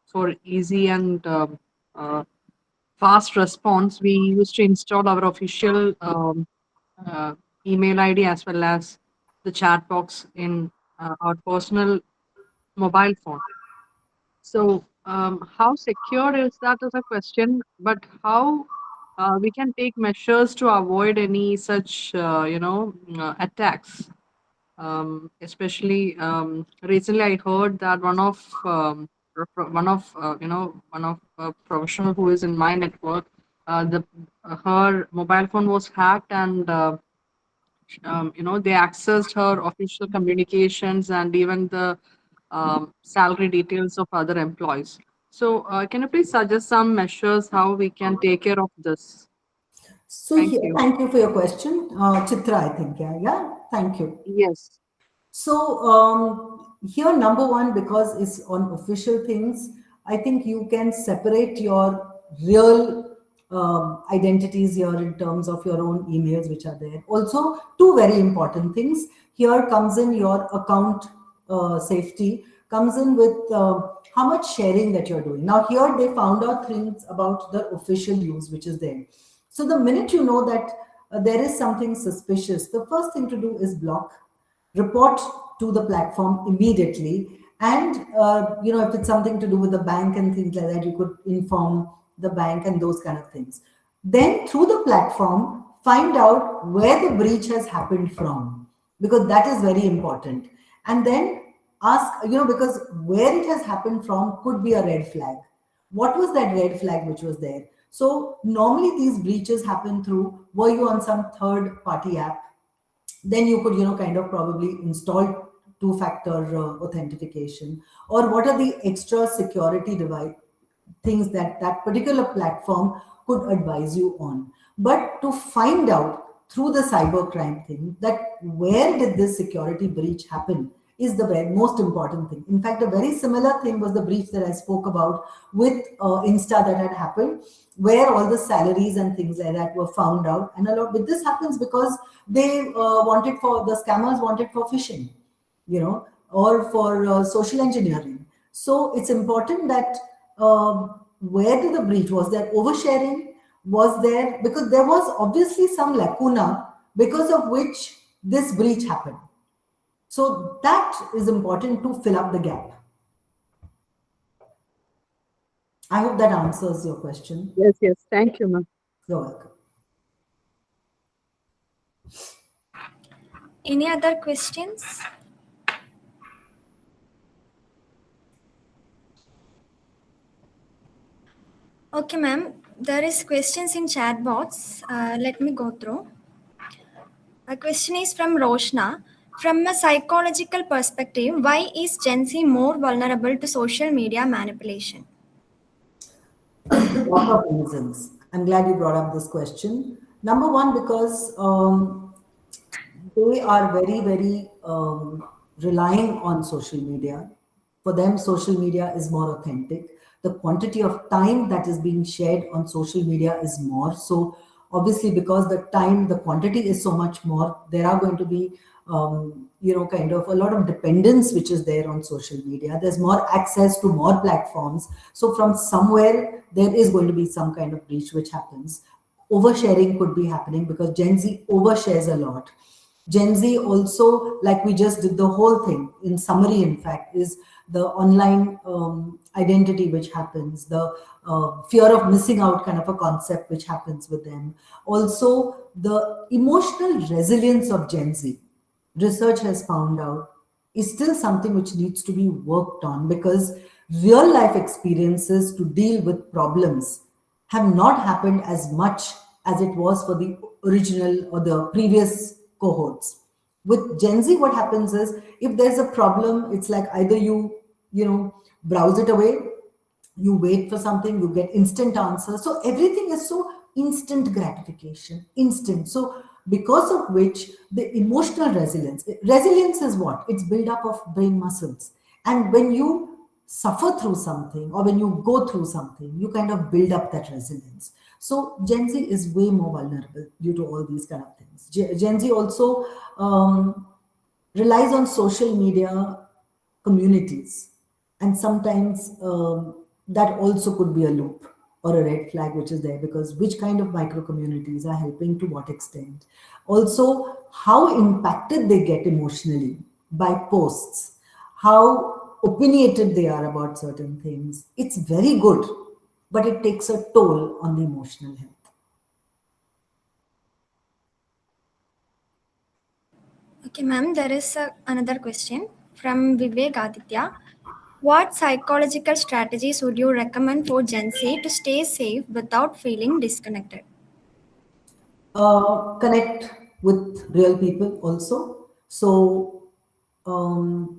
for easy and uh, fast response, we used to install our official uh, email ID as well as the chat box in our personal mobile phone. So, how secure is that is a question, but how we can take measures to avoid any such, attacks? Especially recently, I heard that one of professional who is in my network, the her mobile phone was hacked and they accessed her official communications and even the salary details of other employees. So, can you please suggest some measures how we can take care of this? So Thank here, you. thank you for your question, Chitra. I think, yeah, thank you. Yes. So here, number one, because it's on official things, I think you can separate your real identities here in terms of your own emails, which are there. Also, two very important things. Here comes in your account safety, comes in with how much sharing that you're doing. Now, here they found out things about the official use, which is there. So the minute you know that there is something suspicious, the first thing to do is block, report to the platform immediately, and if it's something to do with the bank and things like that, you could inform the bank and those kind of things. Then through the platform, find out where the breach has happened from, because that is very important. And then ask, because where it has happened from could be a red flag. What was that red flag which was there? So normally these breaches happen through, were you on some third party app? Then you could kind of probably install two factor authentication, or what are the extra security device things that that particular platform could advise you on. But to find out through the cybercrime thing that where did this security breach happen is the very most important thing. In fact, a very similar thing was the breach that I spoke about with Insta that had happened, where all the salaries and things like that were found out. And a lot, but this happens because they wanted for the scammers wanted for phishing, or for social engineering. So it's important that where did the breach, was there oversharing, was there, because there was obviously some lacuna because of which this breach happened. So that is important to fill up the gap. I hope that answers your question. Yes, yes. Thank you, ma'am. You're welcome. Any other questions? Okay, ma'am. There is questions in chat box. Let me go through. A question is from Roshna. From a psychological perspective, why is Gen Z more vulnerable to social media manipulation? Lot of reasons. I'm glad you brought up this question. Number one, because they are very, very relying on social media. For them, social media is more authentic. The quantity of time that is being shared on social media is more. So, obviously, because the time, the quantity is so much more, there are going to be, kind of a lot of dependence which is there on social media. There's more access to more platforms. So, from somewhere, there is going to be some kind of breach which happens. Oversharing could be happening because Gen Z overshares a lot. Gen Z also, like we just did the whole thing in summary, in fact, is the online identity which happens, the fear of missing out kind of a concept which happens with them. Also, the emotional resilience of Gen Z, research has found out, is still something which needs to be worked on, because real life experiences to deal with problems have not happened as much as it was for the original or the previous cohorts. With Gen Z, what happens is, if there's a problem, it's like either you browse it away, you wait for something, you get instant answer. So everything is so instant gratification, instant. So because of which the emotional resilience is what? It's build up of brain muscles. And when you suffer through something, or when you go through something, you kind of build up that resilience. So Gen Z is way more vulnerable due to all these kind of things. Gen Z also relies on social media communities, and sometimes that also could be a loop or a red flag which is there, because which kind of micro communities are helping to what extent, also how impacted they get emotionally by posts, how opinionated they are about certain things. It's very good, but it takes a toll on the emotional health. Okay, ma'am. There is another question from Vivek Aditya. What psychological strategies would you recommend for Gen Z to stay safe without feeling disconnected? Connect with real people also. So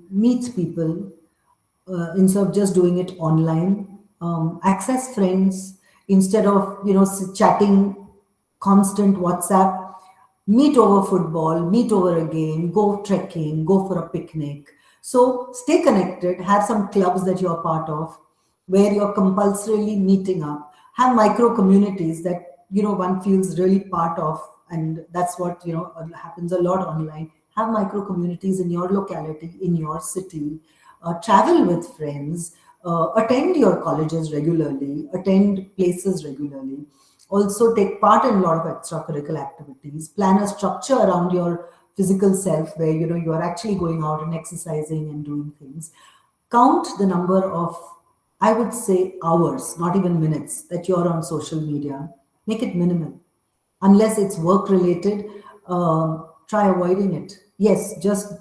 meet people instead of just doing it online. access friends instead of chatting constant WhatsApp. Meet over football, meet over a game, go trekking, go for a picnic. So stay connected, have some clubs that you're part of where you're compulsorily meeting up. Have micro communities that one feels really part of, and that's what happens a lot online. Have micro communities in your locality, in your city. Travel with friends. Attend your colleges regularly. Attend places regularly. Also take part in a lot of extracurricular activities. Plan a structure around your physical self where you are actually going out and exercising and doing things. Count the number of, I would say, hours, not even minutes, that you're on social media. Make it minimal. Unless it's work related, try avoiding it. Yes, just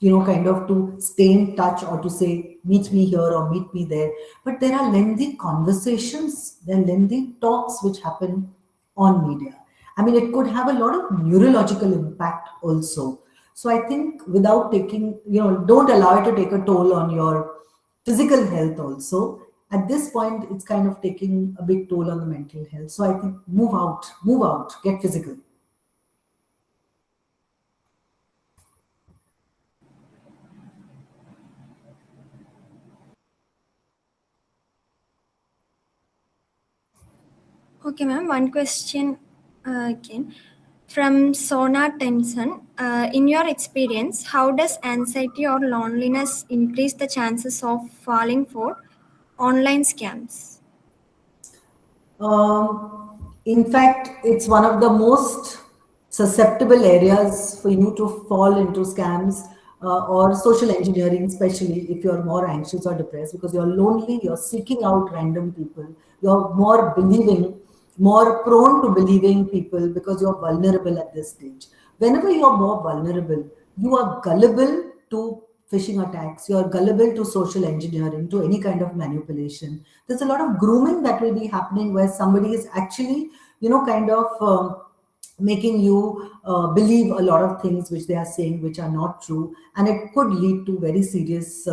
kind of to stay in touch or to say meet me here or meet me there. But there are lengthy conversations, there are lengthy talks which happen on media. I mean, it could have a lot of neurological impact also. So I think without taking, don't allow it to take a toll on your physical health also. At this point, it's kind of taking a big toll on the mental health. So I think move out, get physical. Okay, ma'am. One question again from Sona Tenson. In your experience, how does anxiety or loneliness increase the chances of falling for online scams? In fact, it's one of the most susceptible areas for you to fall into scams or social engineering, especially if you're more anxious or depressed because you're lonely, you're seeking out random people, you're more prone to believing people because you're vulnerable at this stage. Whenever you're more vulnerable, you are gullible to phishing attacks, you're gullible to social engineering, to any kind of manipulation. There's a lot of grooming that will be happening where somebody is actually, kind of making you believe a lot of things which they are saying which are not true. And it could lead to very serious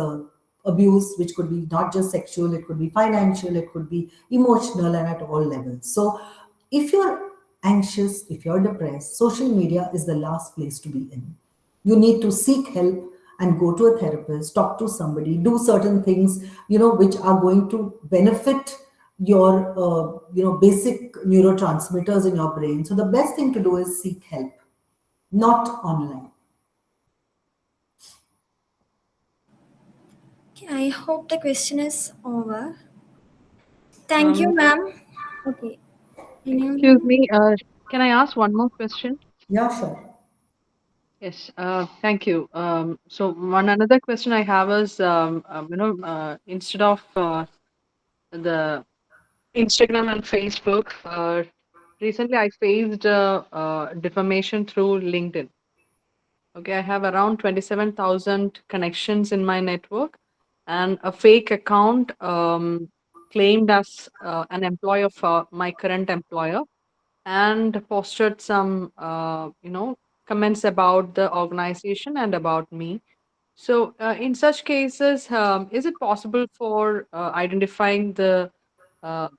abuse, which could be not just sexual, it could be financial, it could be emotional, and at all levels. So if you're anxious, if you're depressed, social media is the last place to be in. You need to seek help and go to a therapist, talk to somebody, do certain things which are going to benefit your basic neurotransmitters in your brain. So the best thing to do is seek help, not online. Okay, I hope the question is over. Thank you, Um, ma'am. Okay. Excuse Anyone? me, can I ask one more question? Yeah, sure. Yes, thank you. So one another question I have is, instead of the Instagram and Facebook, recently I faced defamation through LinkedIn. Okay, I have around 27,000 connections in my network, and a fake account claimed as an employee of my current employer and posted some, comments about the organization and about me. So, in such cases, is it possible for identifying the, uh,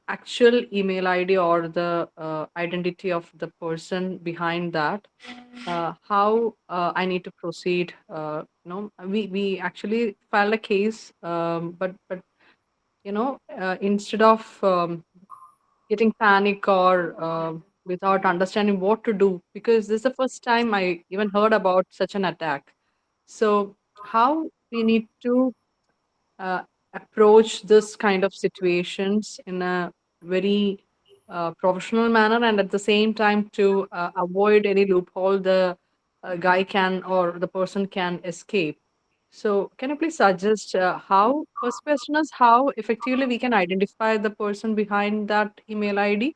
actual email ID or the identity of the person behind that? How I need to proceed? We actually filed a case, but instead of getting panic or without understanding what to do, because this is the first time I even heard about such an attack. So, how we need to uh, approach this kind of situations in a very professional manner, and at the same time to avoid any loophole the guy can or the person can escape. So, can you please suggest how, first question is how effectively we can identify the person behind that email ID?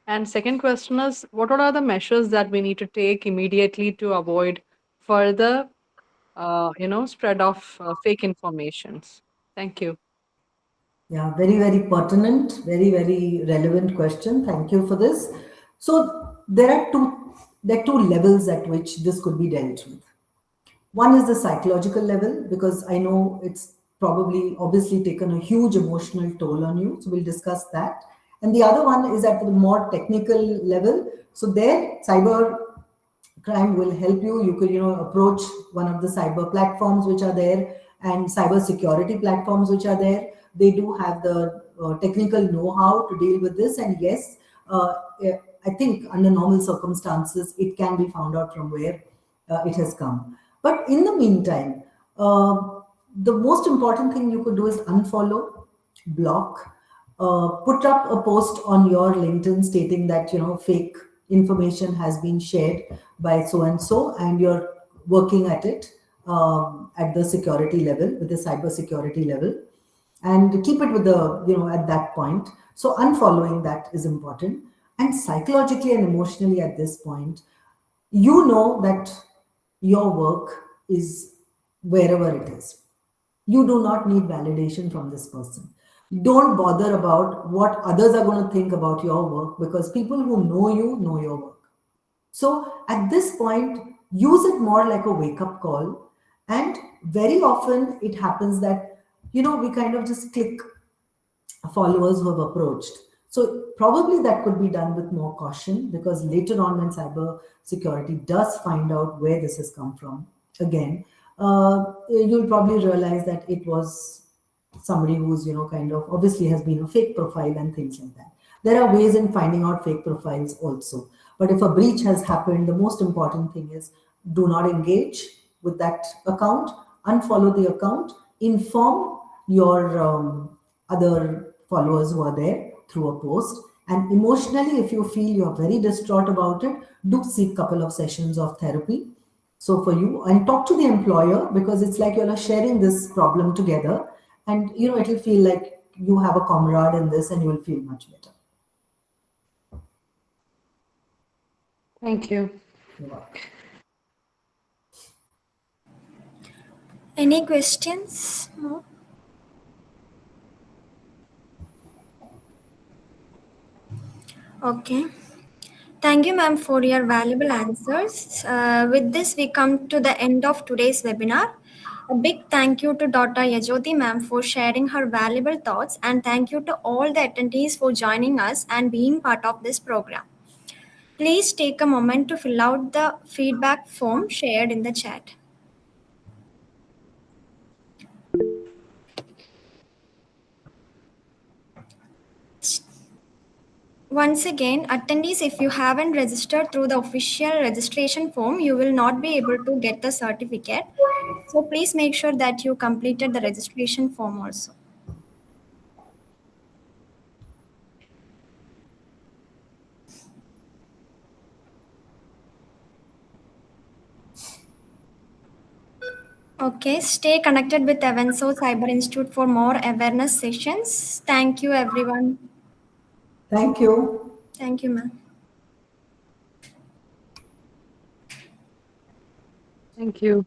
And second question is, what are the measures that we need to take immediately to avoid further, spread of fake informations? Thank you. Yeah, very, very pertinent, very, very relevant question. Thank you for this. So there are two levels at which this could be dealt with. One is the psychological level, because I know it's probably obviously taken a huge emotional toll on you. So we'll discuss that. And the other one is at the more technical level. So there, cyber crime will help you. You could, approach one of the cyber platforms which are there and cyber security platforms which are there. They do have the technical know-how to deal with this. And yes, I think under normal circumstances, it can be found out from where it has come. But in the meantime, the most important thing you could do is unfollow, block, put up a post on your LinkedIn stating that fake information has been shared by so and so, and you're working at it at the security level, with the cyber security level, and keep it with the at that point. So unfollowing that is important, and psychologically and emotionally at this point, you know that your work is wherever it is. You do not need validation from this person. Don't bother about what others are going to think about your work, because people who know you know your work. So at this point, use it more like a wake up call. And very often it happens that, we kind of just click followers who have approached. So probably that could be done with more caution, because later on when cyber security does find out where this has come from, again, you'll probably realize that it was somebody who's kind of obviously has been a fake profile and things like that. There are ways in finding out fake profiles also, but if a breach has happened, the most important thing is do not engage with that account, unfollow the account, inform your other followers who are there through a post. And emotionally, if you feel you're very distraught about it, do seek a couple of sessions of therapy. So for you, and talk to the employer, because it's like you're sharing this problem together, and it'll feel like you have a comrade in this, and you will feel much better. Thank you. You're welcome. Any questions? No? Okay. Thank you, ma'am, for your valuable answers. With this, we come to the end of today's webinar. A big thank you to Dr. YAJYOTI, ma'am, for sharing her valuable thoughts, and thank you to all the attendees for joining us and being part of this program. Please take a moment to fill out the feedback form shared in the chat. Once again, attendees, if you haven't registered through the official registration form, you will not be able to get the certificate. So please make sure that you completed the registration form also. Okay, stay connected with Avanzo Cyber Institute for more awareness sessions. Thank you, everyone. Thank you. Thank you, ma'am. Thank you.